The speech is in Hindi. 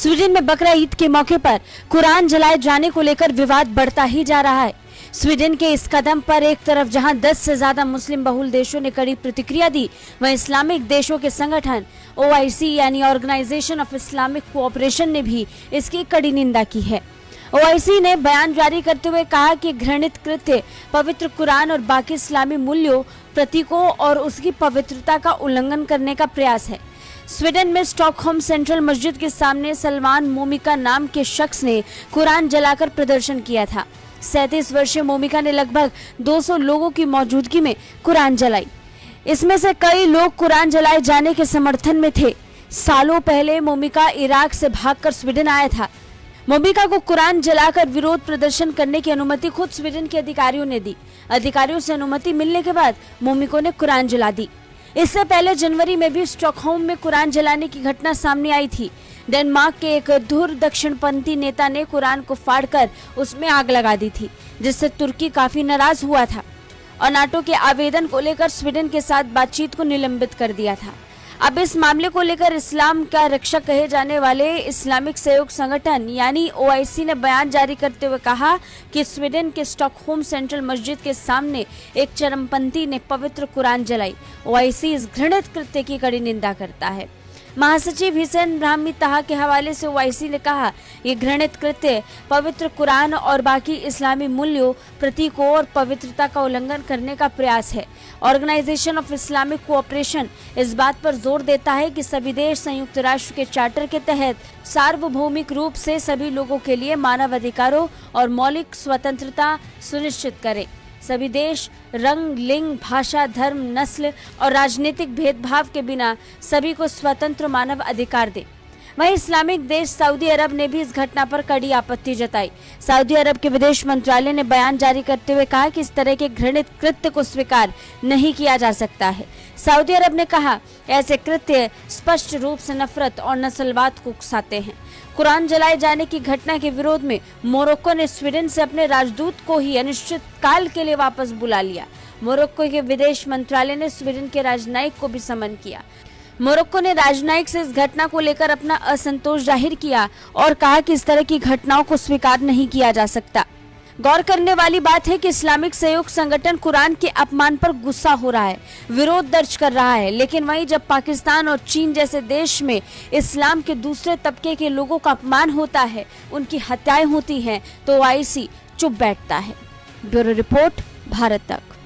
स्वीडन में बकरा ईद के मौके पर कुरान जलाए जाने को लेकर विवाद बढ़ता ही जा रहा है। स्वीडन के इस कदम पर एक तरफ जहां 10 से ज्यादा मुस्लिम बहुल देशों ने कड़ी प्रतिक्रिया दी, वहीं इस्लामिक देशों के संगठन OIC यानी ऑर्गेनाइजेशन ऑफ इस्लामिक कोऑपरेशन ने भी इसकी कड़ी निंदा की है। OIC ने बयान जारी करते हुए कहा कि घृणित कृत्य पवित्र कुरान और बाकी इस्लामी मूल्यों, प्रतीकों और उसकी पवित्रता का उल्लंघन करने का प्रयास है। स्वीडन में स्टॉकहोम सेंट्रल मस्जिद के सामने सलमान मोमिका नाम के शख्स ने कुरान जलाकर प्रदर्शन किया था। 37 वर्षीय मोमिका ने लगभग 200 लोगों की मौजूदगी में कुरान जलाई। इसमें से कई लोग कुरान जलाए जाने के समर्थन में थे। सालों पहले मोमिका इराक से भागकर स्वीडन आया था। मोमिका को कुरान जलाकर विरोध प्रदर्शन करने की अनुमति खुद स्वीडन के अधिकारियों ने दी। अधिकारियों से अनुमति मिलने के बाद मोमिका ने कुरान जला दी। इससे पहले जनवरी में भी स्टॉकहोम में कुरान जलाने की घटना सामने आई थी। डेनमार्क के एक धुर दक्षिणपंथी नेता ने कुरान को फाड़कर उसमें आग लगा दी थी, जिससे तुर्की काफी नाराज हुआ था और नाटो के आवेदन को लेकर स्वीडन के साथ बातचीत को निलंबित कर दिया था। अब इस मामले को लेकर इस्लाम का रक्षक कहे जाने वाले इस्लामिक सहयोग संगठन यानी OIC ने बयान जारी करते हुए कहा कि स्वीडन के स्टॉकहोम सेंट्रल मस्जिद के सामने एक चरमपंथी ने पवित्र कुरान जलाई। OIC इस घृणित कृत्य की कड़ी निंदा करता है। महासचिव हिसैन ब्राह्मी ताहा के हवाले से OIC ने कहा, ये घृणित कृत्य पवित्र कुरान और बाकी इस्लामी मूल्यों, प्रतीकों और पवित्रता का उल्लंघन करने का प्रयास है। ऑर्गेनाइजेशन ऑफ इस्लामिक कोऑपरेशन इस बात पर जोर देता है कि सभी देश संयुक्त राष्ट्र के चार्टर के तहत सार्वभौमिक रूप से सभी लोगों के लिए मानव अधिकारों और मौलिक स्वतंत्रता सुनिश्चित करें। सभी देश रंग, लिंग, भाषा, धर्म, नस्ल और राजनीतिक भेदभाव के बिना सभी को स्वतंत्र मानव अधिकार दें। वहीं इस्लामिक देश सऊदी अरब ने भी इस घटना पर कड़ी आपत्ति जताई। सऊदी अरब के विदेश मंत्रालय ने बयान जारी करते हुए कहा कि इस तरह के घृणित कृत्य को स्वीकार नहीं किया जा सकता है। सऊदी अरब ने कहा, ऐसे कृत्य स्पष्ट रूप से नफरत और नस्लवाद को उकसाते हैं। कुरान जलाए जाने की घटना के विरोध में मोरक्को ने स्वीडन से अपने राजदूत को ही अनिश्चित काल के लिए वापस बुला लिया। मोरक्को के विदेश मंत्रालय ने स्वीडन के राजनयिक को भी समन किया। मोरक्को ने राजनयिक से इस घटना को लेकर अपना असंतोष जाहिर किया और कहा कि इस तरह की घटनाओं को स्वीकार नहीं किया जा सकता। गौर करने वाली बात है कि इस्लामिक सहयोग संगठन कुरान के अपमान पर गुस्सा हो रहा है, विरोध दर्ज कर रहा है, लेकिन वहीं जब पाकिस्तान और चीन जैसे देश में इस्लाम के दूसरे तबके के लोगों का अपमान होता है, उनकी हत्याएं होती हैं, तो OIC चुप बैठता है। ब्यूरो रिपोर्ट, भारत तक।